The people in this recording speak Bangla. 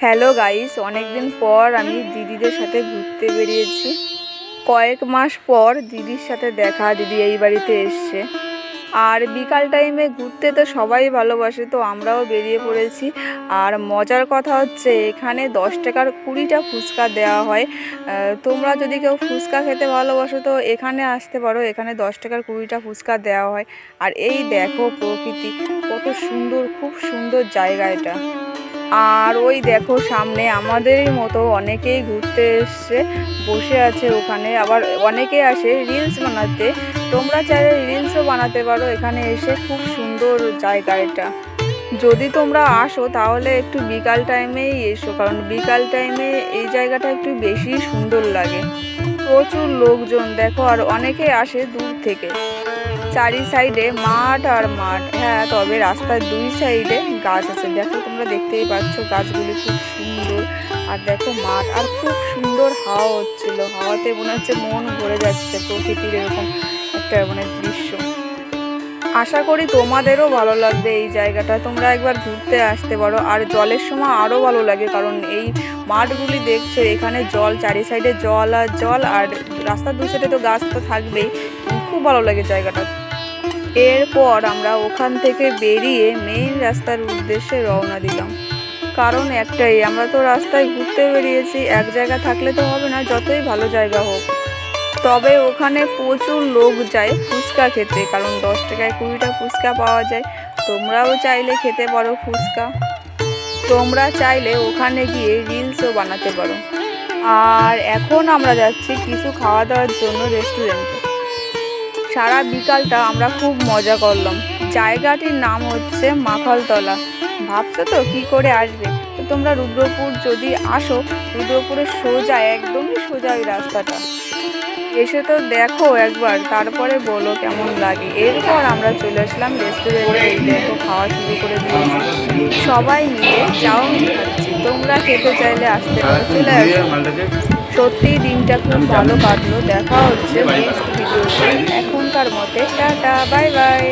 হ্যালো গাইস, অনেকদিন পর আমি দিদিদের সাথে ঘুরতে বেরিয়েছি। কয়েক মাস পর দিদির সাথে দেখা, দিদি এই বাড়িতে এসছে। আর বিকাল টাইমে ঘুরতে তো সবাই ভালোবাসে, তো আমরাও বেরিয়ে পড়েছি। আর মজার কথা হচ্ছে এখানে 10 টাকার 20টা ফুচকা দেওয়া হয়। তোমরা যদি কেউ ফুচকা খেতে ভালোবাসো তো এখানে আসতে পারো। এখানে 10 টাকার 20টা ফুচকা দেওয়া হয়। আর এই দেখো প্রকৃতি কত সুন্দর, খুব সুন্দর জায়গা এটা। আর ওই দেখো সামনে আমাদেরই মতো অনেকেই ঘুরতে এসছে, বসে আছে ওখানে। আবার অনেকে আসে রিলস বানাতে। তোমরা চাইলে রিলসও বানাতে পারো এখানে এসে, খুব সুন্দর জায়গা এটা। যদি তোমরা আসো তাহলে একটু বিকাল টাইমেই এসো, কারণ বিকাল টাইমে এই জায়গাটা একটু বেশি সুন্দর লাগে। প্রচুর লোকজন দেখো, আর অনেকে আসে দূর থেকে। চারি সাইডে মাঠ আর মাঠ। হ্যাঁ, তবে রাস্তার দুই সাইডে গাছ আছে, দেখো তোমরা দেখতেই পাচ্ছ গাছগুলি খুব সুন্দর। আর দেখো মাঠ, আর খুব সুন্দর হাওয়া হচ্ছিল। হাওয়াতে মনে হচ্ছে মন ভরে যাচ্ছে, প্রকৃতির এরকম একটা দৃশ্য। আশা করি তোমাদেরও ভালো লাগবে এই জায়গাটা, তোমরা একবার ঘুরতে আসতে পারো। আর জলের সময় আরও ভালো লাগে, কারণ এই মাঠগুলি দেখছো, এখানে জল, চারি সাইডে জল আর জল, আর রাস্তার দু সাইডে তো গাছ তো থাকবেই। খুব ভালো লাগে জায়গাটা। এরপর আমরা ওখান থেকে বেরিয়ে মেইন রাস্তার উদ্দেশ্যে রওনা দিলাম। কারণ একটাই, আমরা তো রাস্তায় ঘুরতে বেরিয়েছি, এক জায়গা থাকলে তো হবে না, যতই ভালো জায়গা হোক। তবে ওখানে প্রচুর লোক যায় ফুচকা খেতে, কারণ 10 টাকায় 20টা ফুচকা পাওয়া যায়। তোমরাও চাইলে খেতে পারো ফুচকা। তোমরা চাইলে ওখানে গিয়ে রিলসও বানাতে পারো। আর এখন আমরা যাচ্ছি কিছু খাওয়া দাওয়ার জন্য রেস্টুরেন্টে। সারা বিকালটা আমরা খুব মজা করলাম। জায়গাটির নাম হচ্ছে মাখলতলা। ভাবছো তো কী করে আসবে? তো তোমরা রুদ্রপুর যদি আসো, রুদ্রপুরের সোজা, একদমই সোজা ওই রাস্তাটা। এসে তো দেখো একবার, তারপরে বলো কেমন লাগে। এরপর আমরা চলে আসলাম রেস্টুরেন্টে। এই দেখো খাওয়া শুরু করে দিয়েছি, সবাই মিলে চাউমিন খাচ্ছি। তোমরা খেতে চাইলে আসতে পারো, চলে আসো। সত্যিই দিনটা খুব ভালো কাটলো। দেখা হচ্ছে নেক্সট ভিডিওতে। এখনকার মতে টাটা, বাই বাই।